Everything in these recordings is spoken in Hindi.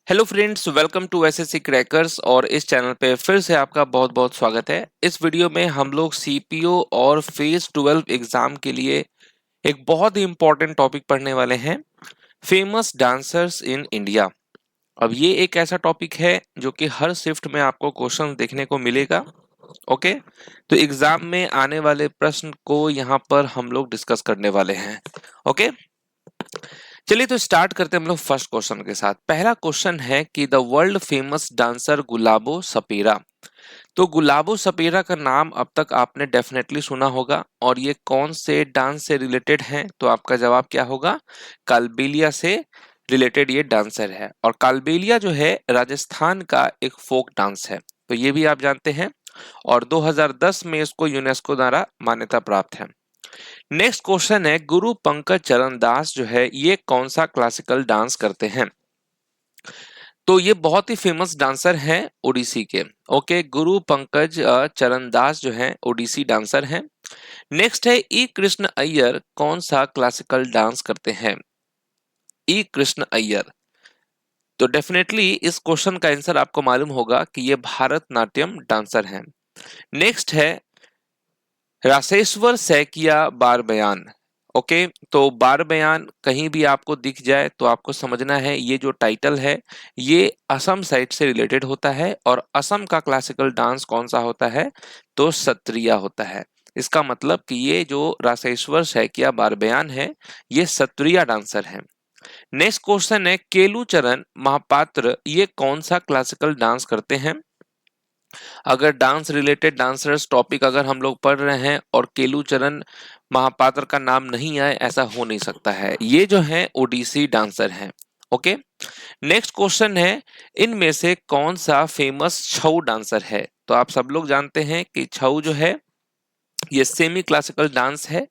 Hello friends, welcome to SSC crackers. और इस चैनल पे फिर से आपका बहुत बहुत स्वागत है। इस वीडियो में हम लोग सीपीओ और फेज 12 एग्जाम के लिए एक बहुत ही इंपॉर्टेंट टॉपिक पढ़ने वाले हैं, फेमस डांसर्स इन इंडिया। अब ये एक ऐसा टॉपिक है जो कि हर शिफ्ट में आपको क्वेश्चन देखने को मिलेगा। ओके, तो एग्जाम में आने वाले प्रश्न को यहाँ पर हम लोग डिस्कस करने वाले हैं। ओके, चलिए तो स्टार्ट करते हैं हम लोग फर्स्ट क्वेश्चन के साथ। पहला क्वेश्चन है कि the world famous dancer Gulabo Sapera. तो गुलाबो सपेरा का नाम अब तक आपने डेफिनेटली सुना होगा, और ये कौन से डांस से रिलेटेड है? तो आपका जवाब क्या होगा? कालबेलिया से रिलेटेड ये डांसर है। और कालबेलिया जो है राजस्थान का एक फोक डांस है, तो ये भी आप जानते हैं। और 2010 में इसको यूनेस्को द्वारा मान्यता प्राप्त है। नेक्स्ट क्वेश्चन है, गुरु पंकज चरण दास जो है ये कौन सा क्लासिकल डांस करते हैं? तो ये बहुत ही फेमस डांसर हैं ओडिसी के। ओके, गुरु पंकज चरण दास जो है ओडिसी डांसर हैं। नेक्स्ट है, ई कृष्ण अय्यर कौन सा क्लासिकल डांस करते हैं? ई कृष्ण अय्यर। तो डेफिनेटली इस क्वेश्चन का आंसर आपको मालूम होगा कि ये भारतनाट्यम डांसर हैं। नेक्स्ट है, रासेश्वर सैकिया बार बयान। ओके, तो बार बयान कहीं भी आपको दिख जाए तो आपको समझना है ये जो टाइटल है ये असम साइड से रिलेटेड होता है। और असम का क्लासिकल डांस कौन सा होता है? तो सत्रिया होता है। इसका मतलब कि ये जो रासेश्वर सैकिया बार बयान है ये सत्रिया डांसर है। नेक्स्ट क्वेश्चन है, केलू चरण महापात्र ये कौन सा क्लासिकल डांस करते हैं? अगर डांस रिलेटेड डांसर्स टॉपिक अगर हम लोग पढ़ रहे हैं और केलू चरण महापात्र का नाम नहीं आए, ऐसा हो नहीं सकता है। ये जो है ओडिसी डांसर हैं। ओके, नेक्स्ट क्वेश्चन है, इनमें से कौन सा फेमस छऊ डांसर है? तो आप सब लोग जानते हैं कि छऊ जो है ये सेमी क्लासिकल डांस है,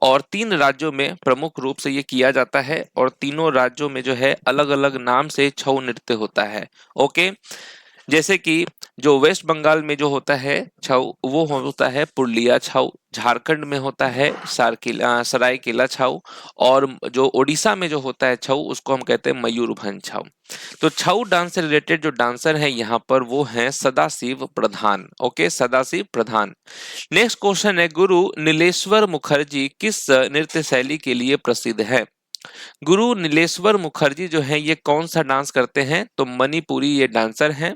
और 3 राज्यों में प्रमुख रूप से ये किया जाता है, और तीनों राज्यों में जो है अलग अलग नाम से छऊ नृत्य होता है। ओके, जैसे कि जो वेस्ट बंगाल में जो होता है छऊ वो होता है पुरलिया छऊ, झारखंड में होता है सरायकेला छऊ, और जो ओडिशा में जो होता है छऊ उसको हम कहते हैं मयूरभंज छऊ। तो छऊ डांस से रिलेटेड जो डांसर है यहाँ पर वो हैं सदाशिव प्रधान। ओके, सदाशिव प्रधान। नेक्स्ट क्वेश्चन है, गुरु नीलेश्वर मुखर्जी किस नृत्य शैली के लिए प्रसिद्ध है? गुरु नीलेश्वर मुखर्जी जो है ये कौन सा डांस करते हैं? तो मणिपुरी ये डांसर हैं।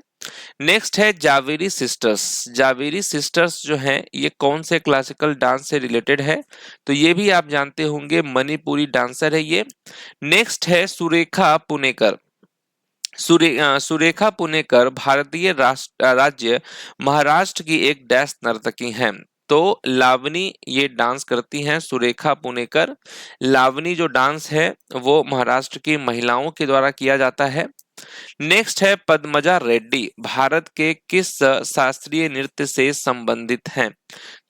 नेक्स्ट है, जावेरी सिस्टर्स। जावेरी सिस्टर्स जो हैं ये कौन से क्लासिकल डांस से रिलेटेड है? तो ये भी आप जानते होंगे, मणिपुरी डांसर है ये। नेक्स्ट है, सुरेखा पुनेकर। सुरेखा पुनेकर भारतीय राज्य महाराष्ट्र की एक डैश नर्तकी हैं। तो लावनी ये डांस करती हैं सुरेखा पुनेकर। लावनी जो डांस है वो महाराष्ट्र की महिलाओं के द्वारा किया जाता है। नेक्स्ट है, पद्मजा रेड्डी भारत के किस शास्त्रीय नृत्य से संबंधित हैं?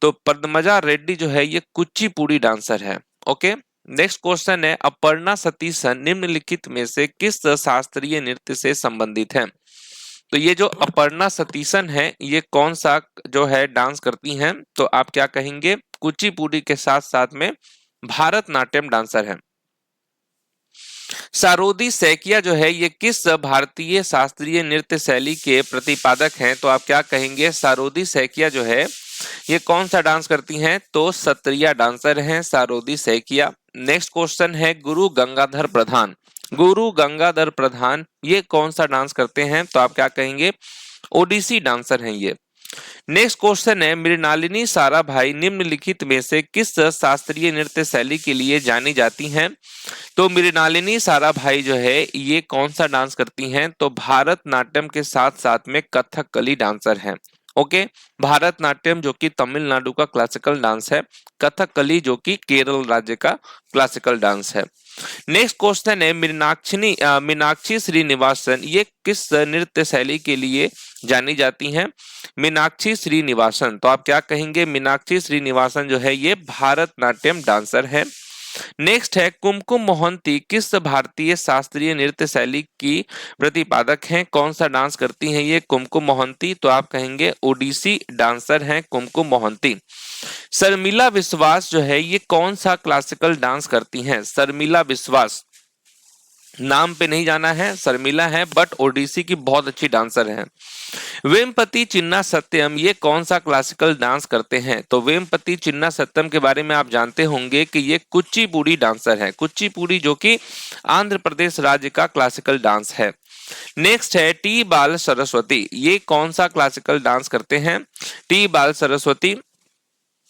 तो पद्मजा रेड्डी जो है ये कुचिपुड़ी डांसर है। ओके, नेक्स्ट क्वेश्चन है, अपर्णा सतीशन निम्नलिखित में से किस शास्त्रीय नृत्य से संबंधित है? तो ये जो अपर्णा सतीशन है ये कौन सा जो है डांस करती हैं? तो आप क्या कहेंगे? कुचिपुड़ी के साथ साथ में भारतनाट्यम डांसर है। सारोदी सैकिया जो है ये किस भारतीय शास्त्रीय नृत्य शैली के प्रतिपादक हैं? तो आप क्या कहेंगे? सारोदी सैकिया जो है ये कौन सा डांस करती हैं? तो सत्रिया डांसर हैं सारोदी सैकिया। नेक्स्ट क्वेश्चन है, गुरु गंगाधर प्रधान। गुरु गंगाधर प्रधान ये कौन सा डांस करते हैं? तो आप क्या कहेंगे? ओडिसी डांसर हैं ये। नेक्स्ट क्वेश्चन है, मृणालिनी साराभाई निम्नलिखित में से किस शास्त्रीय नृत्य शैली के लिए जानी जाती हैं? तो मृणालिनी साराभाई जो है ये कौन सा डांस करती हैं? तो भारतनाट्यम के साथ साथ में कथकली डांसर हैं। ओके, भारतनाट्यम जो कि तमिलनाडु का क्लासिकल डांस है, कथकली जो कि केरल राज्य का क्लासिकल डांस है। नेक्स्ट क्वेश्चन है, मीनाक्षी श्रीनिवासन ये किस नृत्य शैली के लिए जानी जाती हैं? मीनाक्षी श्रीनिवासन। तो आप क्या कहेंगे? मीनाक्षी श्रीनिवासन जो है ये भारतनाट्यम डांसर है। नेक्स्ट है, कुमकुम मोहंती किस भारतीय शास्त्रीय नृत्य शैली की प्रतिपादक हैं? कौन सा डांस करती हैं ये कुमकुम मोहंती? तो आप कहेंगे ओडिसी डांसर हैं कुमकुम मोहंती। शर्मिला विश्वास जो है ये कौन सा क्लासिकल डांस करती हैं? शर्मिला विश्वास नाम पे नहीं जाना है, शर्मिला है, बट ओडिसी की बहुत अच्छी डांसर है। वेमपति चिन्ना सत्यम ये कौन सा क्लासिकल डांस करते हैं? तो वेमपति चिन्ना सत्यम के बारे में आप जानते होंगे कि ये कुचिपुड़ी डांसर है। कुचिपुड़ी जो कि आंध्र प्रदेश राज्य का क्लासिकल डांस है। नेक्स्ट है टी बाल सरस्वती, ये कौन सा क्लासिकल डांस करते हैं? टी बाल सरस्वती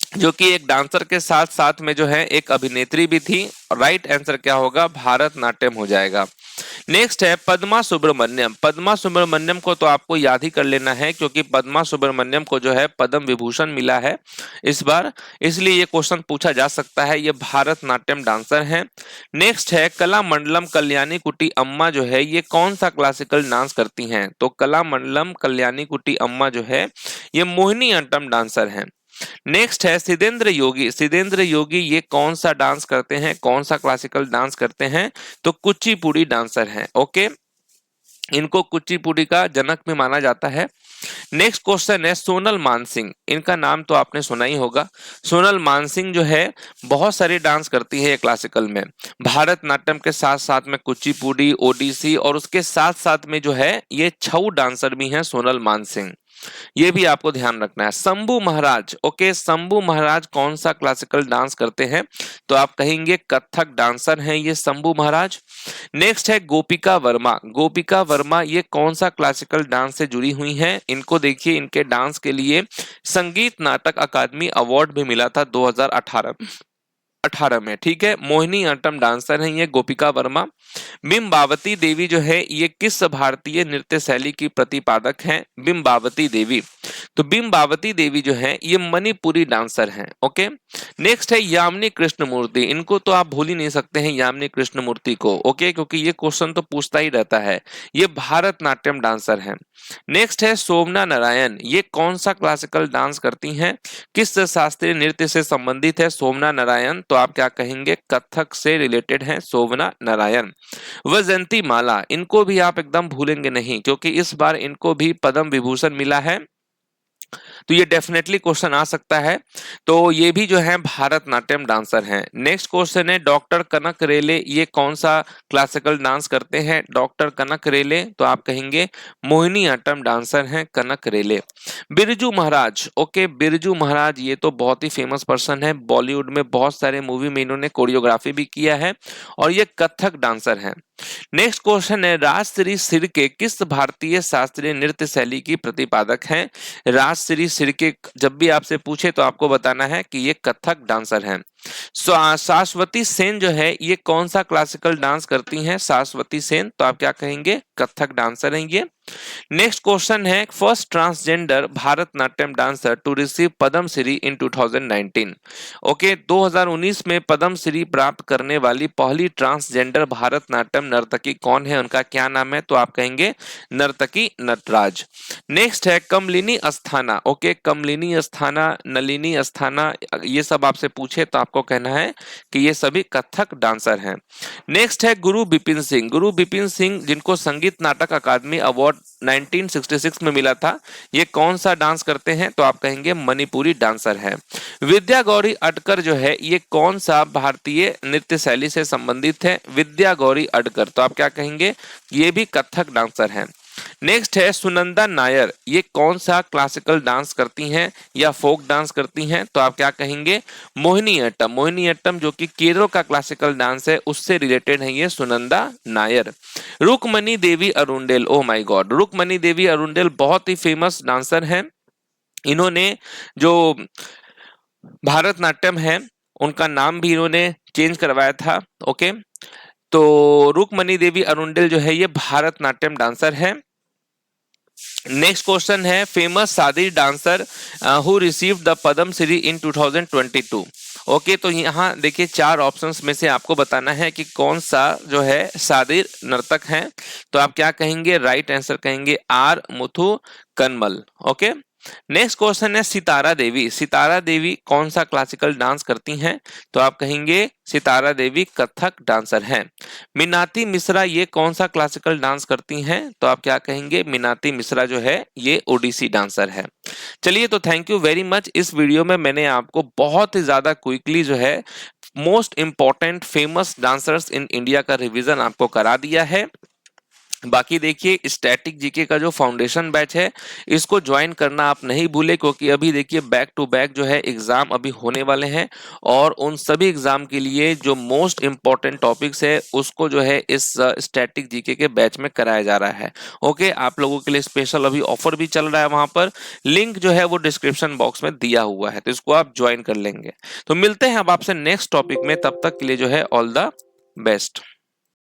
जो कि एक डांसर के साथ साथ में जो है एक अभिनेत्री भी थी। राइट आंसर क्या होगा? भारतनाट्यम हो जाएगा। नेक्स्ट है पद्मा सुब्रमण्यम। पद्मा सुब्रमण्यम को तो आपको याद ही कर लेना है क्योंकि पद्मा सुब्रमण्यम को जो है पद्म विभूषण मिला है इस बार, इसलिए ये क्वेश्चन पूछा जा सकता है। ये भारतनाट्यम डांसर हैं। नेक्स्ट है कलामंडलम कल्याणी कुटी अम्मा जो है ये कौन सा क्लासिकल डांस करती हैं? तो कलामंडलम कल्याणी कुटी अम्मा जो है ये मोहिनी अट्टम डांसर हैं। नेक्स्ट है सिद्धेंद्र योगी। सिद्धेंद्र योगी ये कौन सा डांस करते हैं, कौन सा क्लासिकल डांस करते हैं? तो कुचिपुड़ी डांसर हैं। ओके, इनको कुचिपुड़ी का जनक भी माना जाता है। नेक्स्ट क्वेश्चन है सोनल मानसिंह। इनका नाम तो आपने सुना ही होगा। सोनल मानसिंह जो है बहुत सारे डांस करती है क्लासिकल में, भारतनाट्यम के साथ साथ में कुचिपुड़ी, ओडिसी और उसके साथ साथ में जो है ये छऊ डांसर भी हैं सोनल मानसिंह। ये भी आपको ध्यान रखना है। शंभू महाराज, ओके, शंभू महाराज कौन सा क्लासिकल डांस करते हैं? तो आप कहेंगे कथक डांसर हैं ये शंभू महाराज। नेक्स्ट है गोपिका वर्मा। गोपिका वर्मा ये कौन सा क्लासिकल डांस से जुड़ी हुई हैं? इनको देखिए, इनके डांस के लिए संगीत नाटक अकादमी अवार्ड भी मिला था 2018 में। ठीक है, मोहिनी अट्टम डांसर हैं ये गोपिका वर्मा। बिंबावती देवी जो है ये किस भारतीय नृत्य शैली की प्रतिपादक हैं? बिंबावती देवी, तो बिंबावती देवी जो है ये मणिपुरी डांसर हैं। ओके, नेक्स्ट है यामिनी कृष्णमूर्ति। इनको तो आप भूल ही नहीं सकते हैं, यामिनी कृष्णमूर्ति को। ओके, क्योंकि ये क्वेश्चन तो पूछता ही रहता है। ये भारतनाट्यम डांसर हैं। नेक्स्ट है शोभना नारायण। ये कौन सा क्लासिकल डांस करती हैं? किस शास्त्रीय नृत्य से संबंधित है शोभना नारायण? तो आप क्या कहेंगे? कथक से रिलेटेड है शोभना नारायण। वैजयंती माला, इनको भी आप एकदम भूलेंगे नहीं क्योंकि इस बार इनको भी पद्म विभूषण मिला है, तो ये डेफिनेटली क्वेश्चन आ सकता है। तो ये भी जो है भारतनाट्यम डांसर हैं। नेक्स्ट क्वेश्चन है डॉक्टर कनक रेले। ये कौन सा क्लासिकल डांस करते हैं? डॉक्टर कनक रेले, तो आप कहेंगे मोहिनी अट्टम डांसर हैं कनक रेले। बिरजू महाराज, ओके, बिरजू महाराज ये तो बहुत ही फेमस पर्सन है, बॉलीवुड में बहुत सारे मूवी में इन्होंने कोरियोग्राफी भी किया है और ये कथक डांसर हैं। नेक्स्ट क्वेश्चन है राजश्री सिरके किस भारतीय शास्त्रीय नृत्य शैली की प्रतिपादक हैं? राजश्री सिरके जब भी आपसे पूछे तो आपको बताना है कि ये कथक डांसर हैं। शाश्वती सेन जो है ये कौन सा क्लासिकल डांस करती हैं? शाश्वती सेन, तो आप क्या कहेंगे? कथक डांसर हैं ये। नेक्स्ट क्वेश्चन है first transgender Bharatanatyam dancer to receive Padmashri in 2019। Okay, 2019 में पद्मश्री प्राप्त करने वाली पहली ट्रांसजेंडर भारतनाट्यम नर्तकी कौन है? उनका क्या नाम है? तो आप कहेंगे नर्तकी नटराज। नेक्स्ट है कमलिनी अस्थाना। ओके, कमलिनी अस्थाना, नलिनी अस्थाना, ये सब आपसे पूछे तो आपको कहना है कि ये सभी कथक डांसर हैं। नेक्स्ट है गुरु बिपिन सिंह। गुरु बिपिन सिंह जिनको संगीत नाटक अकादमी अवार्ड 1966 में मिला था, ये कौन सा डांस करते हैं? तो आप कहेंगे मणिपुरी डांसर है। विद्या गौरी अडकर जो है ये कौन सा भारतीय नृत्य शैली से संबंधित है? विद्या गौरी अडकर, तो आप क्या कहेंगे? ये भी कथक डांसर हैं। नेक्स्ट है सुनंदा नायर। ये कौन सा क्लासिकल डांस करती हैं या फोक डांस करती हैं? तो आप क्या कहेंगे? मोहिनी अट्टम। मोहिनी अट्टम जो कि केरल का क्लासिकल डांस है उससे रिलेटेड है ये Sunanda Nair. Rukmini Devi Arundale, oh my god, Rukmini Devi Arundale बहुत ही फेमस डांसर हैं। इन्होंने जो भारतनाट्यम है उनका नाम भी इन्होंने चेंज करवाया था। ओके, तो रुक्मणी देवी अरुंडेल जो है ये भारतनाट्यम डांसर है। नेक्स्ट क्वेश्चन है फेमस सादी dancer who received the Padmashri in 2022। Okay, तो यहाँ देखिए 4 ऑप्शंस में से आपको बताना है कि कौन सा जो है सादी नर्तक हैं। तो आप क्या कहेंगे? राइट आंसर कहेंगे R Muthu Kannammal. Okay, next question है सितारा देवी। सितारा देवी कौन सा क्लासिकल डांस करती हैं? तो आप कहेंगे सितारा देवी कथक डांसर हैं। मीनाती मिश्रा ये कौन सा क्लासिकल डांस करती हैं? तो आप क्या कहेंगे? मीनाती मिश्रा जो है ये ओडिसी डांसर है। चलिए, तो थैंक यू वेरी मच। इस वीडियो में मैंने आपको बहुत ही ज्यादा क्विकली जो है most important famous dancers in India का रिवीजन आपको करा दिया है। बाकी देखिए स्टैटिक जीके का जो फाउंडेशन बैच है इसको ज्वाइन करना आप नहीं भूले, क्योंकि अभी देखिए बैक टू बैक जो है एग्जाम अभी होने वाले हैं और उन सभी एग्जाम के लिए जो मोस्ट इंपॉर्टेंट टॉपिक्स है उसको जो है इस स्टैटिक जीके के बैच में कराया जा रहा है। ओके, आप लोगों के लिए स्पेशल अभी ऑफर भी चल रहा है, वहां पर लिंक जो है वो डिस्क्रिप्शन बॉक्स में दिया हुआ है, तो इसको आप ज्वाइन कर लेंगे। तो मिलते हैं अब आपसे नेक्स्ट टॉपिक में, तब तक के लिए जो है ऑल द बेस्ट।